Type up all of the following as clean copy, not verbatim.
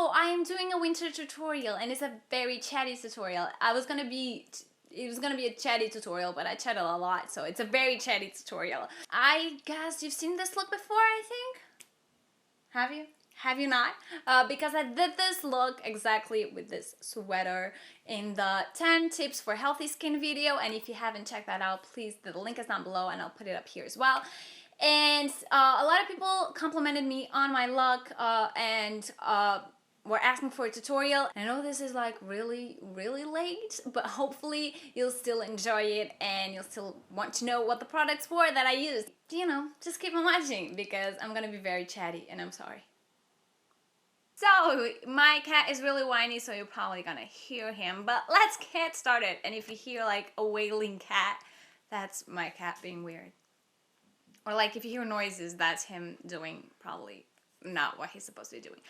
So I am doing a winter tutorial and it's a very chatty tutorial. It was gonna be a chatty tutorial, but I chatted a lot, so it's a very chatty tutorial. I guess you've seen this look before, I think? Have you? Have you not? Because I did this look exactly with this sweater in the 10 tips for healthy skin video, and if you haven't checked that out, please, the link is down below and I'll put it up here as well. And a lot of people complimented me on my look and were asking for a tutorial. I know this is like really late, but hopefully you'll still enjoy it and you'll still want to know what the products were that I used. You know, just keep on watching because I'm gonna be very chatty and I'm sorry. So, my cat is really whiny, so you're probably gonna hear him, but let's get started. And if you hear like a wailing cat, that's my cat being weird. Or like if you hear noises, that's him doing probably not what he's supposed to be doing.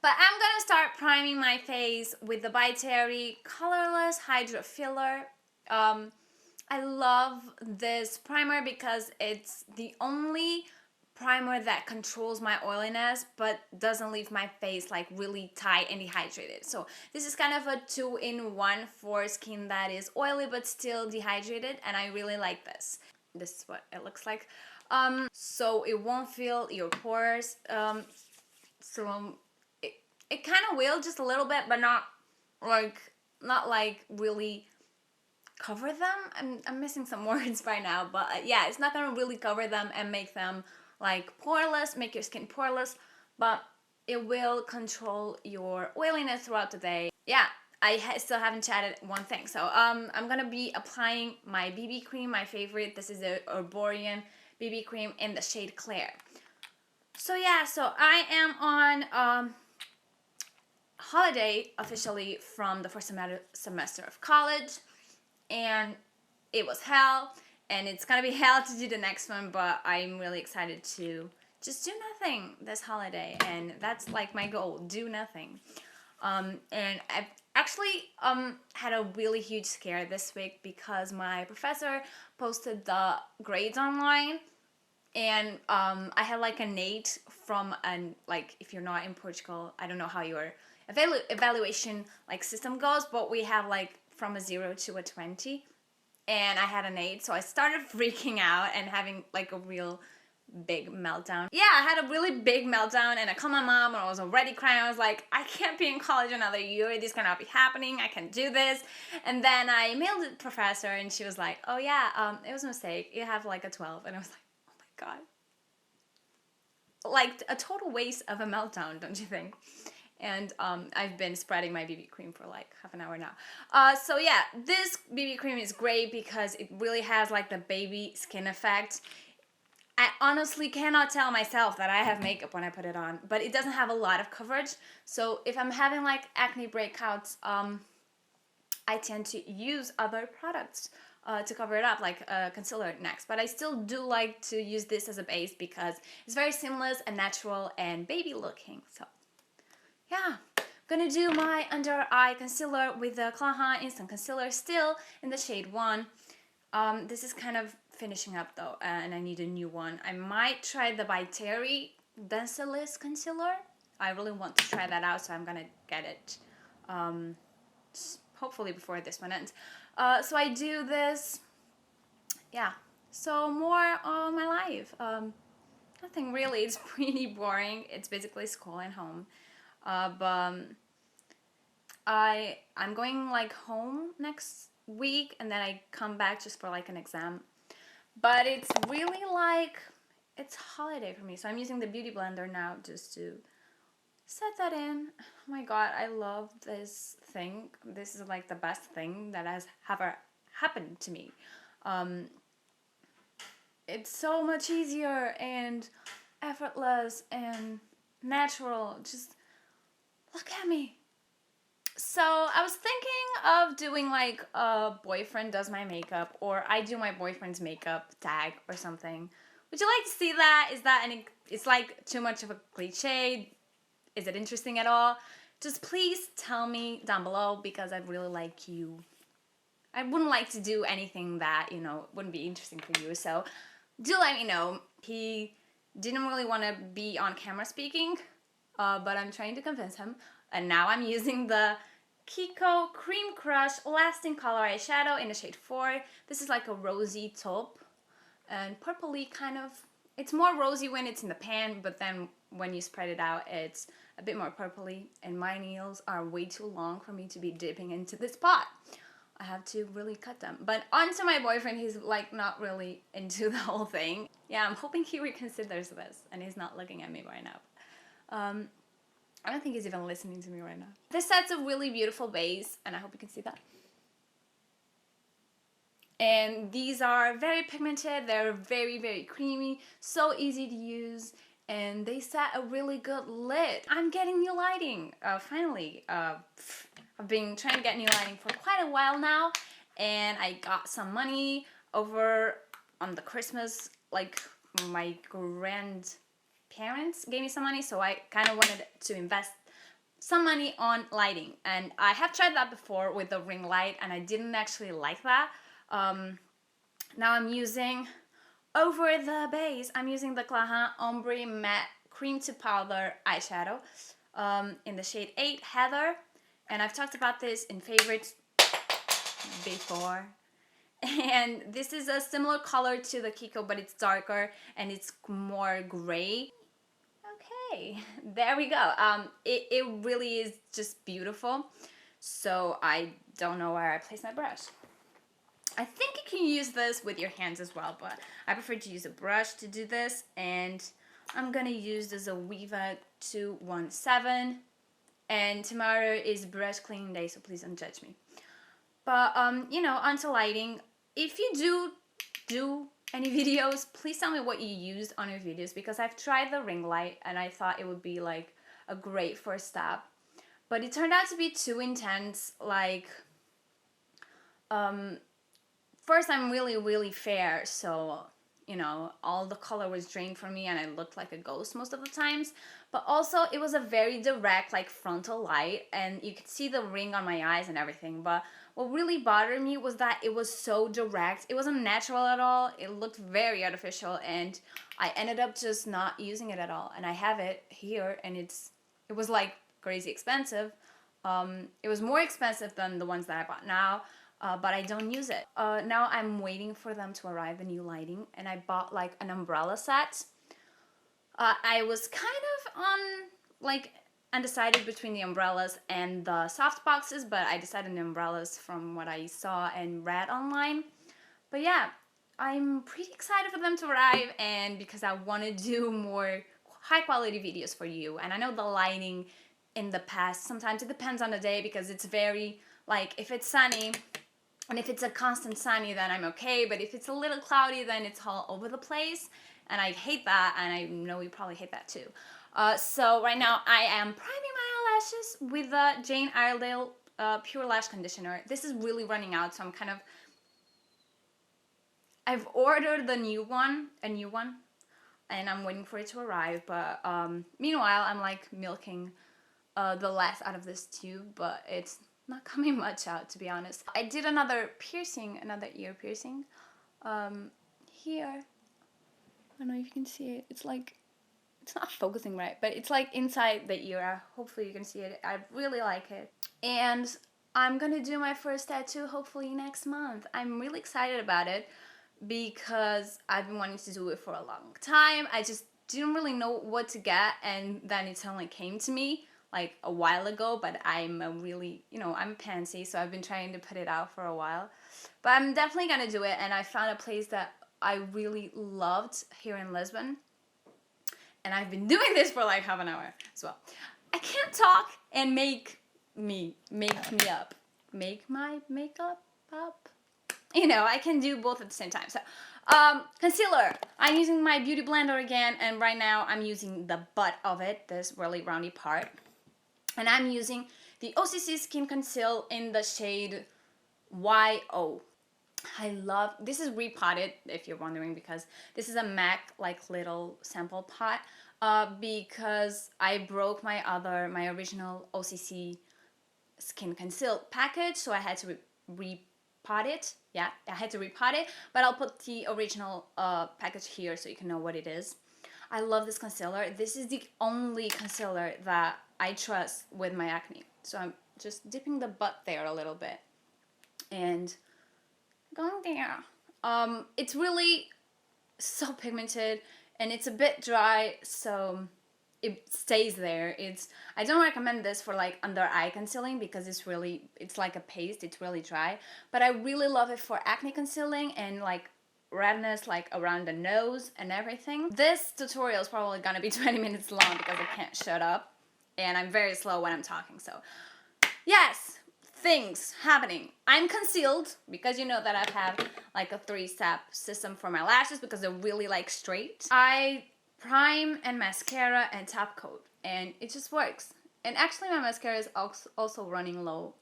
But I'm gonna start priming my face with the By Terry Colorless Hydra Filler. I love this primer because it's the only primer that controls my oiliness but doesn't leave my face like really tight and dehydrated. So this is kind of a 2-in-1 for skin that is oily but still dehydrated, and I really like this. This is what it looks like. So it won't fill your pores. So it kind of will just a little bit, but not like really cover them. I'm missing some words right now, but yeah, it's not gonna really cover them and make them like poreless, make your skin poreless, but it will control your oiliness throughout the day. Yeah, I still haven't chatted one thing. So I'm gonna be applying my BB cream, my favorite. This is the Arborian BB cream in the shade Claire. So yeah, so I am on holiday officially from the first semester of college, and it was hell, and it's gonna be hell to do the next one, but I'm really excited to just do nothing this holiday, and that's like my goal, do nothing. And I've actually had a really huge scare this week because my professor posted the grades online, and I had like an 8 from like, if you're not in Portugal, I don't know how your evaluation like system goes, but we have like from a 0 to a 20, and I had an 8, so I started freaking out and having like a real big meltdown. Yeah, I had a really big meltdown, and I called my mom and I was already crying. I was like, I can't be in college another year, this cannot be happening, I can't do this. And then I emailed the professor and she was like, oh yeah, it was a mistake, you have like a 12. And I was like, oh my god, like a total waste of a meltdown, don't you think? And I've been spreading my BB cream for like half an hour now. So yeah, this BB cream is great because it really has like the baby skin effect. I honestly cannot tell myself that I have makeup when I put it on, but it doesn't have a lot of coverage. So if I'm having like acne breakouts, I tend to use other products to cover it up, like concealer next. But I still do like to use this as a base because it's very seamless and natural and baby looking. So yeah, I'm gonna do my under eye concealer with the Clahan Instant Concealer still in the shade 1. This is kind of finishing up though, and I need a new one. I might try the By Terry Denseless Concealer. I really want to try that out, so I'm gonna get it hopefully before this one ends. So I do this, yeah, so more on my life. Nothing really, it's pretty boring. It's basically school and home. But I'm going like home next week, and then I come back just for like an exam. But it's really like, it's holiday for me, so I'm using the beauty blender now just to set that in. Oh my god, I love this thing. This is like the best thing that has ever happened to me. It's so much easier and effortless and natural. Just look at me. So I was thinking of doing like a boyfriend does my makeup, or I do my boyfriend's makeup tag or something. Would you like to see that? Is that it's like too much of a cliche? Is it interesting at all? Just please tell me down below, because I'd really like you. I wouldn't like to do anything that, you know, wouldn't be interesting for you. So do let me know. He didn't really want to be on camera speaking, but I'm trying to convince him. And now I'm using the Kiko Cream Crush Lasting Color Eyeshadow in the shade 4. This is like a rosy taupe and purpley kind of. It's more rosy when it's in the pan, but then when you spread it out, it's a bit more purpley. And my nails are way too long for me to be dipping into this pot. I have to really cut them. But on to my boyfriend, he's like not really into the whole thing. Yeah, I'm hoping he reconsiders this and he's not looking at me right now. I don't think he's even listening to me right now. This set's a really beautiful base, and I hope you can see that. And these are very pigmented, they're very, very creamy, so easy to use, and they set a really good lid. I'm getting new lighting, finally. I've been trying to get new lighting for quite a while now, and I got some money over on the Christmas, like my grandparents gave me some money, so I kind of wanted to invest some money on lighting. And I have tried that before with the ring light, and I didn't actually like that. Now I'm using, over the base, I'm using the Clarin Ombre Matte Cream to Powder eyeshadow in the shade 8, Heather. And I've talked about this in favorites before. And this is a similar color to the Kiko, but it's darker and it's more gray. Okay, there we go. It really is just beautiful. So I don't know where I place my brush. I think you can use this with your hands as well, but I prefer to use a brush to do this. And I'm gonna use this Awiva 217. And tomorrow is brush cleaning day, so please don't judge me. But you know, onto lighting. If you do any videos, please tell me what you used on your videos, because I've tried the ring light and I thought it would be like a great first step, but it turned out to be too intense. Like first, I'm really fair, so you know, all the color was drained from me and I looked like a ghost most of the times. But also it was a very direct, like, frontal light, and you could see the ring on my eyes and everything. But what really bothered me was that it was so direct. It wasn't natural at all. It looked very artificial, and I ended up just not using it at all. And I have it here, and it was like crazy expensive. It was more expensive than the ones that I bought now. But I don't use it. Now I'm waiting for them to arrive, the new lighting, and I bought like an umbrella set. I was kind of like undecided between the umbrellas and the soft boxes, but I decided on the umbrellas from what I saw and read online. But yeah, I'm pretty excited for them to arrive, and because I want to do more high quality videos for you. And I know the lighting in the past, sometimes it depends on the day, because it's very, like, if it's sunny, and if it's a constant sunny, then I'm okay. But if it's a little cloudy, then it's all over the place. And I hate that. And I know you probably hate that too. So right now I am priming my eyelashes with the Jane Iredale Pure Lash Conditioner. This is really running out. So I'm kind of... I've ordered a new one. And I'm waiting for it to arrive. But meanwhile, I'm like milking the last out of this tube. But it's not coming much out, to be honest. I did another piercing, another ear piercing, here. I don't know if you can see it. It's like, it's not focusing right, but it's like inside the ear. Hopefully you can see it. I really like it. And I'm gonna do my first tattoo hopefully next month. I'm really excited about it because I've been wanting to do it for a long time. I just didn't really know what to get, and then it suddenly came to me like a while ago. But I'm a really, you know, I'm a pansy, so I've been trying to put it out for a while. But I'm definitely gonna do it, and I found a place that I really loved here in Lisbon. And I've been doing this for like half an hour as well. I can't talk and make my makeup up. You know, I can do both at the same time. So, concealer. I'm using my Beauty Blender again, and right now I'm using the butt of it, this really roundy part. And I'm using the OCC Skin Conceal in the shade YO. I love, this is repotted, if you're wondering, because this is a MAC like little sample pot, because I broke my original OCC Skin Conceal package, so I had to repot it. Yeah, I had to repot it, but I'll put the original package here so you can know what it is. I love this concealer. This is the only concealer that I trust with my acne. So I'm just dipping the butt there a little bit and going there. It's really so pigmented and it's a bit dry, so it stays there. I don't recommend this for like under eye concealing because it's like a paste, it's really dry, but I really love it for acne concealing and like redness like around the nose and everything. This tutorial is probably gonna be 20 minutes long because I can't shut up and I'm very slow when I'm talking. So yes, things happening. I'm concealed because you know that I have like a 3-step system for my lashes because they're really like straight. I prime and mascara and top coat and it just works. And actually my mascara is also running low.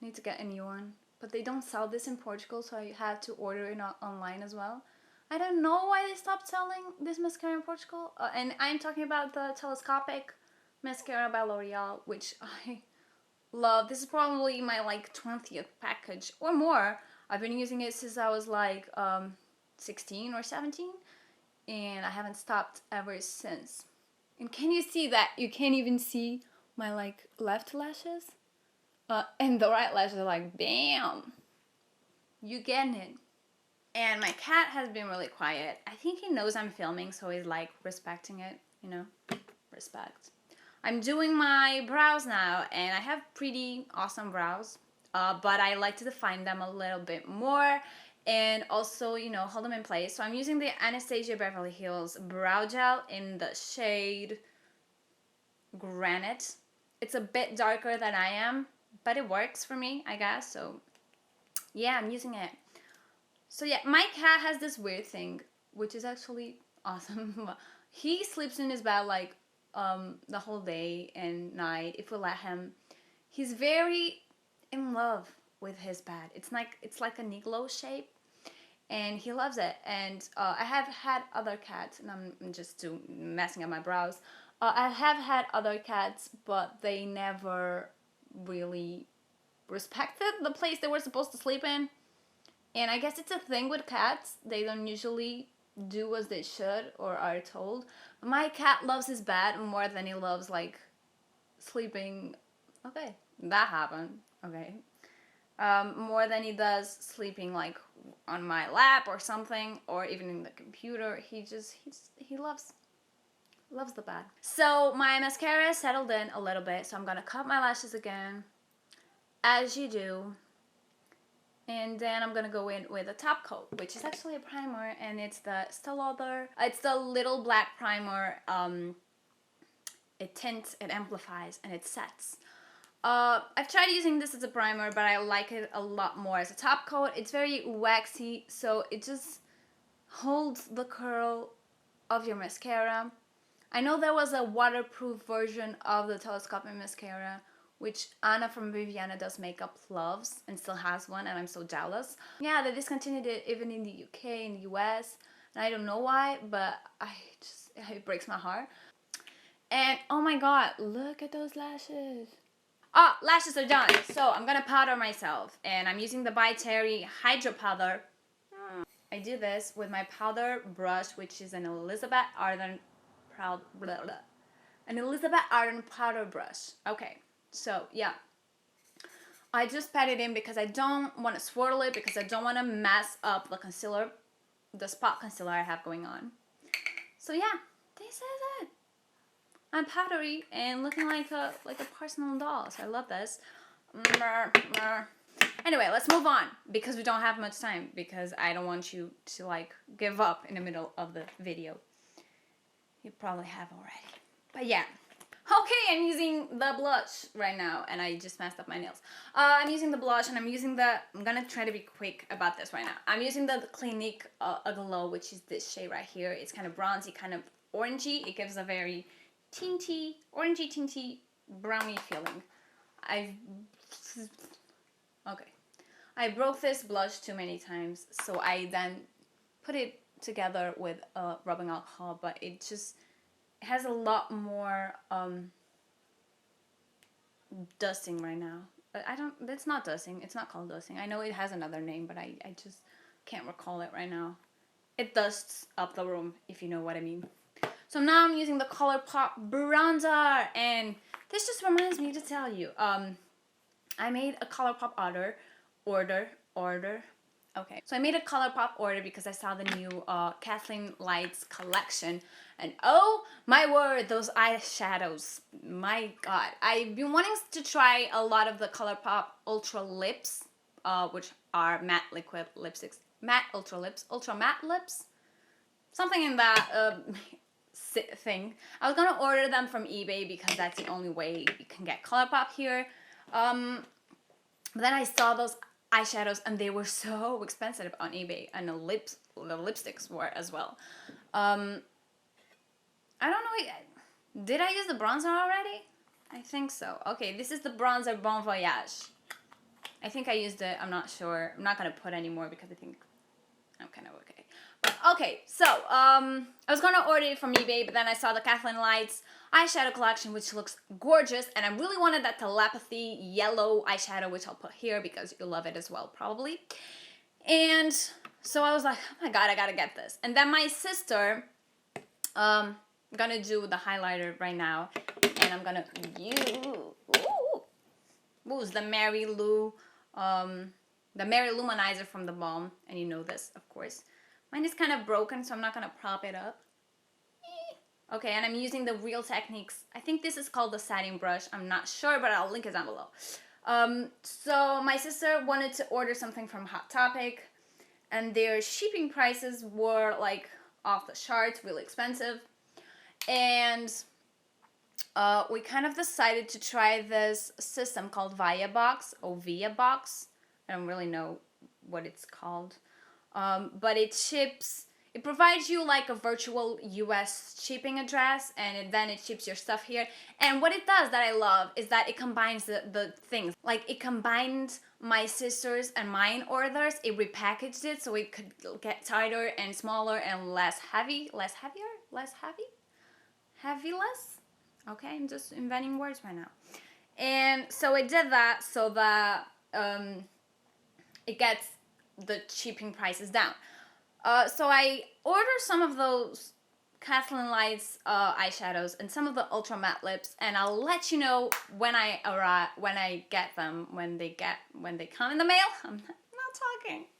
I need to get a new one, but they don't sell this in Portugal, so I had to order it online as well. I don't know why they stopped selling this mascara in Portugal, and I'm talking about the telescopic mascara by L'Oreal, which I love. This is probably my like 20th package or more. I've been using it since I was like 16 or 17 and I haven't stopped ever since. And can you see that? You can't even see my like left lashes and the right lashes are like bam, you getting it. And my cat has been really quiet. I think he knows I'm filming, so he's like respecting it, you know, respect. I'm doing my brows now, and I have pretty awesome brows, but I like to define them a little bit more and also, you know, hold them in place. So I'm using the Anastasia Beverly Hills Brow Gel in the shade Granite. It's a bit darker than I am, but it works for me, I guess. So yeah, I'm using it. So yeah, my cat has this weird thing, which is actually awesome. He sleeps in his bed like the whole day and night if we let him. He's very in love with his bed. It's like an igloo shape, and he loves it. And I have had other cats, and I'm just messing up my brows. I have had other cats, but they never really respected the place they were supposed to sleep in. And I guess it's a thing with cats. They don't usually do as they should or are told. My cat loves his bed more than he loves like sleeping. Okay, that happened. Okay. More than he does sleeping like on my lap or something, or even in the computer. He loves the bed. So my mascara settled in a little bit, so I'm gonna cut my lashes again, as you do. And then I'm gonna go in with a top coat, which is actually a primer, and it's the Estee Lauder. It's the little black primer. It tints, it amplifies, and it sets. I've tried using this as a primer, but I like it a lot more as a top coat. It's very waxy, so it just holds the curl of your mascara. I know there was a waterproof version of the telescopic mascara, which Anna from Viviana Does Makeup loves and still has one, and I'm so jealous. Yeah, they discontinued it even in the UK, in the US, and I don't know why, but it breaks my heart. And oh my god, look at those lashes. Oh, lashes are done. So I'm gonna powder myself, and I'm using the By Terry Hydro Powder. I do this with my powder brush, which is an Elizabeth Arden powder brush. Okay, so yeah, I just pat it in because I don't want to swirl it because I don't want to mess up the concealer, the spot concealer I have going on. So yeah, this is it. I'm powdery and looking like a porcelain doll, so I love this. Anyway, let's move on because we don't have much time because I don't want you to like give up in the middle of the video. You probably have already. But yeah. Okay, I'm using the blush right now, and I just messed up my nails. I'm using the blush, and I'm gonna try to be quick about this right now. I'm using the Clinique Aglow, which is this shade right here. It's kind of bronzy, kind of orangey. It gives a very orangey tinty, brownie feeling. I broke this blush too many times, so I then put it together with rubbing alcohol, but it has a lot more dusting right now. But it's not dusting. It's not called dusting. I know it has another name, but I just can't recall it right now. It dusts up the room, if you know what I mean. So now I'm using the ColourPop bronzer, and this just reminds me to tell you, I made a ColourPop order. Okay, so I made a ColourPop order because I saw the new Kathleen Lights collection, and oh my word, those eyeshadows! My God, I've been wanting to try a lot of the ColourPop Ultra Lips, which are matte liquid lipsticks, matte ultra lips, ultra matte lips, something in that thing. I was gonna order them from eBay because that's the only way you can get ColourPop here. But then I saw those eyeshadows and they were so expensive on eBay, and the lipsticks were as well. I don't know. Did I use the bronzer already? I think so. Okay, this is the bronzer Bon Voyage. I think I used it. I'm not sure. I'm not gonna put any more because I think I'm kind of okay. But okay, so I was gonna order it from eBay, but then I saw the Kathleen Lights eyeshadow collection, which looks gorgeous, and I really wanted that telepathy yellow eyeshadow, which I'll put here because you'll love it as well, probably. And so I was like, oh my God, I gotta get this. And then my sister, I'm gonna do the highlighter right now, and I'm gonna use the Mary Lou, the Mary Luminizer from the Balm, and you know this, of course. Mine is kind of broken, so I'm not gonna prop it up. Okay, and I'm using the Real Techniques. I think this is called the satin brush. I'm not sure, but I'll link it down below. So my sister wanted to order something from Hot Topic, and their shipping prices were like off the charts, really expensive. And we kind of decided to try this system called ViaBox or ViaBox. I don't really know what it's called. But it ships, it provides you like a virtual US shipping address, and then it ships your stuff here. And what it does that I love is that it combines the things. Like it combined my sister's and mine orders, it repackaged it so it could get tighter and smaller and less heavy. Less heavy-less? Okay, I'm just inventing words right now. And so it did that so that it gets the shipping prices down. So I ordered some of those Kathleen Lights eyeshadows and some of the ultra matte lips, and I'll let you know when I get them, when they come in the mail. I'm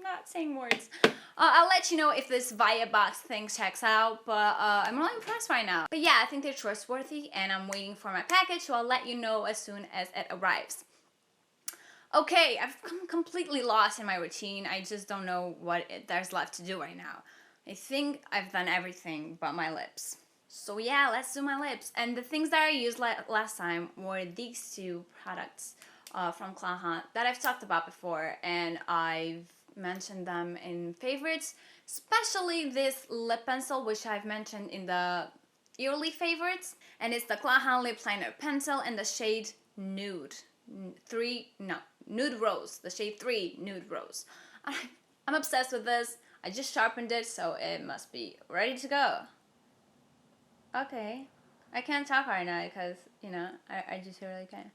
not saying words. I'll let you know if this ViaBox thing checks out, but I'm really impressed right now. But yeah, I think they're trustworthy, and I'm waiting for my package, so I'll let you know as soon as it arrives. Okay, I've completely lost in my routine. I just don't know what there's left to do right now. I think I've done everything but my lips. So yeah, let's do my lips. And the things that I used last time were these two products from Clahan that I've talked about before, and I've mentioned them in favorites, especially this lip pencil, which I've mentioned in the yearly favorites, and it's the Clahan Lip Liner Pencil in the shade Nude. Nude Rose, the shade 3 Nude Rose. I'm obsessed with this. I just sharpened it, so it must be ready to go. Okay, I can't talk right now because, you know, I just really can't.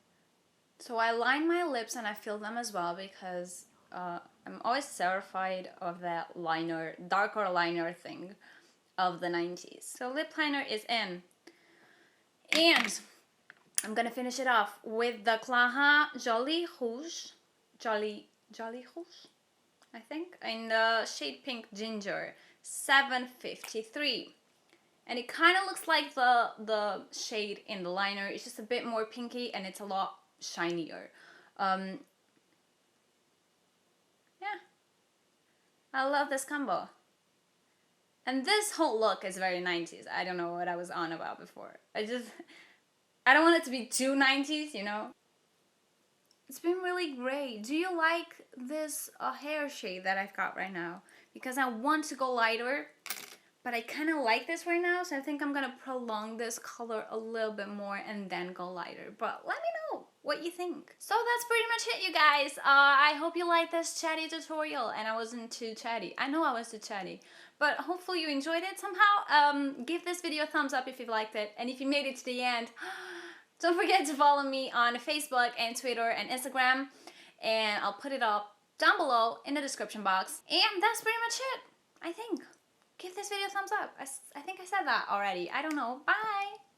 So I line my lips and I fill them as well because I'm always terrified of that liner, darker liner thing of the 90s. So lip liner is in. And I'm gonna finish it off with the Clahan Jolly Rouge, I think, in the shade Pink Ginger 753. And it kind of looks like the shade in the liner. It's just a bit more pinky and it's a lot shinier. Yeah. I love this combo. And this whole look is very 90s. I don't know what I was on about before. I don't want it to be too 90s, you know? It's been really great. Do you like this hair shade that I've got right now? Because I want to go lighter, but I kind of like this right now, so I think I'm going to prolong this color a little bit more and then go lighter. But let me know what you think. So that's pretty much it, you guys. I hope you liked this chatty tutorial, and I wasn't too chatty. I know I was too chatty, but hopefully you enjoyed it somehow. Give this video a thumbs up if you liked it, and if you made it to the end, don't forget to follow me on Facebook and Twitter and Instagram, and I'll put it up down below in the description box. And that's pretty much it, I think. give this video a thumbs up. I think I said that already. I don't know. Bye!